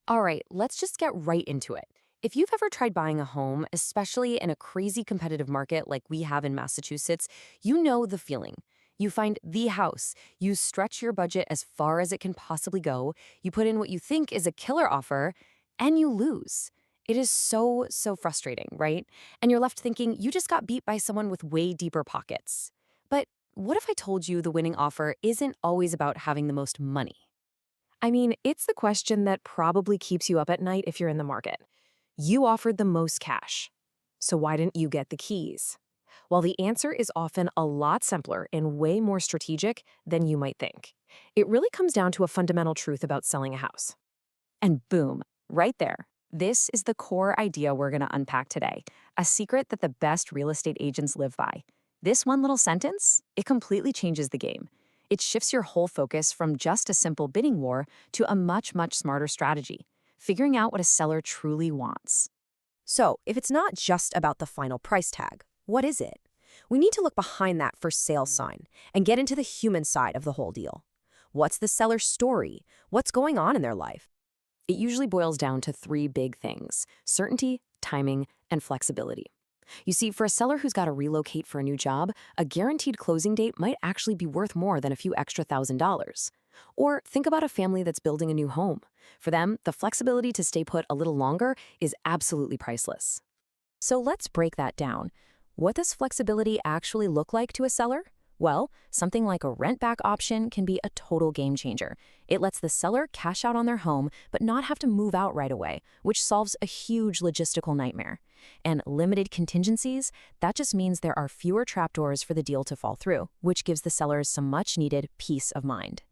All right, let's just get right into it. If you've ever tried buying a home, especially in a crazy competitive market like we have in Massachusetts, you know the feeling. You find the house, you stretch your budget as far as it can possibly go, you put in what you think is a killer offer, and you lose. It is so frustrating, right? And you're left thinking you just got beat by someone with way deeper pockets. But what if I told you the winning offer isn't always about having the most money? I mean, it's the question that probably keeps you up at night if you're in the market. You offered the most cash. So why didn't you get the keys? Well, the answer is often a lot simpler and way more strategic than you might think. It really comes down to a fundamental truth about selling a house. And boom, right there. This is the core idea we're going to unpack today, a secret that the best real estate agents live by. This one little sentence, it completely changes the game. It shifts your whole focus from just a simple bidding war to a much smarter strategy, figuring out what a seller truly wants. So, if it's not just about the final price tag, what is it? We need to look behind that for sale sign and get into the human side of the whole deal. What's the seller's story? What's going on in their life? It usually boils down to three big things: certainty, timing, and flexibility. You see, for a seller who's got to relocate for a new job, a guaranteed closing date might actually be worth more than a few extra $1,000s. Or think about a family that's building a new home. For them, the flexibility to stay put a little longer is absolutely priceless. So let's break that down. What does flexibility actually look like to a seller? Well, something like a rent-back option can be a total game changer. It lets the seller cash out on their home but not have to move out right away, which solves a huge logistical nightmare. And limited contingencies, that just means there are fewer trapdoors for the deal to fall through, which gives the sellers some much-needed peace of mind.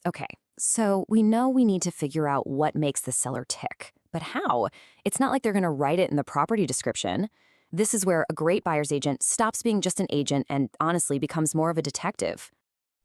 Okay, so we know we need to figure out what makes the seller tick. But how? It's not like they're going to write it in the property description. This is where a great buyer's agent stops being just an agent and honestly becomes more of a detective.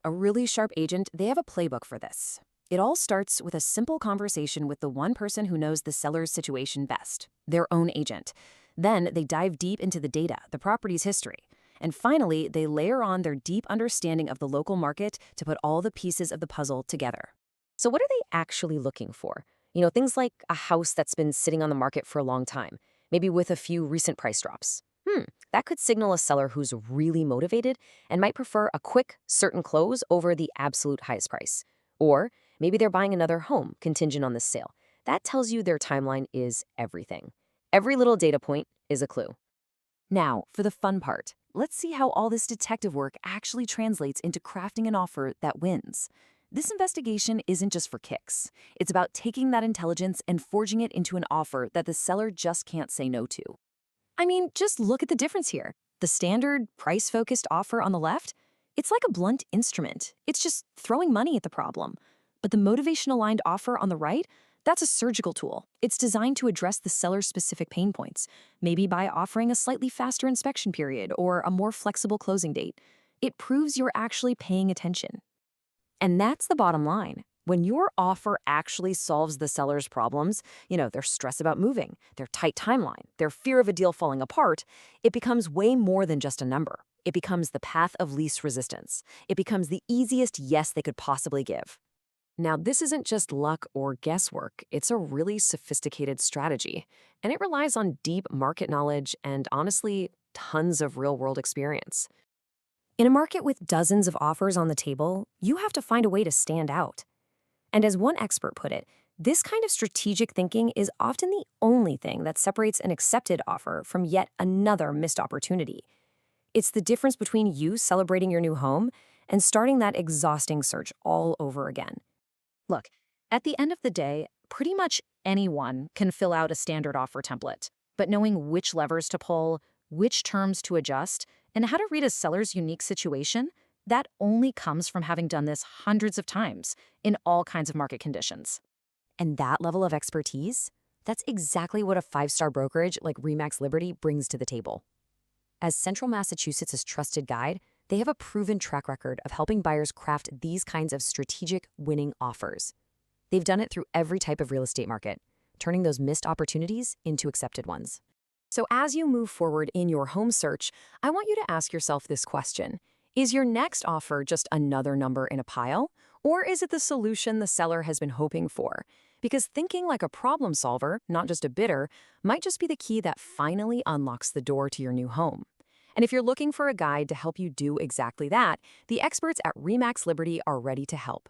A really sharp agent, they have a playbook for this. It all starts with a simple conversation with the one person who knows the seller's situation best, their own agent. Then they dive deep into the data, the property's history. And finally, they layer on their deep understanding of the local market to put all the pieces of the puzzle together. So what are they actually looking for? Things like a house that's been sitting on the market for a long time, maybe with a few recent price drops. That could signal a seller who's really motivated and might prefer a quick, certain close over the absolute highest price. Or maybe they're buying another home contingent on this sale. That tells you their timeline is everything. Every little data point is a clue. Now, for the fun part, let's see how all this detective work actually translates into crafting an offer that wins. This investigation isn't just for kicks. It's about taking that intelligence and forging it into an offer that the seller just can't say no to. I mean, just look at the difference here. The standard, price-focused offer on the left, it's like a blunt instrument. It's just throwing money at the problem. But the motivation-aligned offer on the right, that's a surgical tool. It's designed to address the seller's specific pain points, maybe by offering a slightly faster inspection period or a more flexible closing date. It proves you're actually paying attention. And that's the bottom line. When your offer actually solves the seller's problems, their stress about moving, their tight timeline, their fear of a deal falling apart, it becomes way more than just a number. It becomes the path of least resistance. It becomes the easiest yes they could possibly give. Now, this isn't just luck or guesswork. It's a really sophisticated strategy, and it relies on deep market knowledge and, honestly, tons of real-world experience. In a market with dozens of offers on the table, you have to find a way to stand out. And as one expert put it, this kind of strategic thinking is often the only thing that separates an accepted offer from yet another missed opportunity. It's the difference between you celebrating your new home and starting that exhausting search all over again. Look, at the end of the day, pretty much anyone can fill out a standard offer template, but knowing which levers to pull, which terms to adjust, and how to read a seller's unique situation, that only comes from having done this hundreds of times in all kinds of market conditions. And that level of expertise, that's exactly what a five-star brokerage like REMAX Liberty brings to the table. As Central Massachusetts' trusted guide, they have a proven track record of helping buyers craft these kinds of strategic winning offers. They've done it through every type of real estate market, turning those missed opportunities into accepted ones. So as you move forward in your home search, I want you to ask yourself this question. Is your next offer just another number in a pile? Or is it the solution the seller has been hoping for? Because thinking like a problem solver, not just a bidder, might just be the key that finally unlocks the door to your new home. And if you're looking for a guide to help you do exactly that, the experts at REMAX Liberty are ready to help.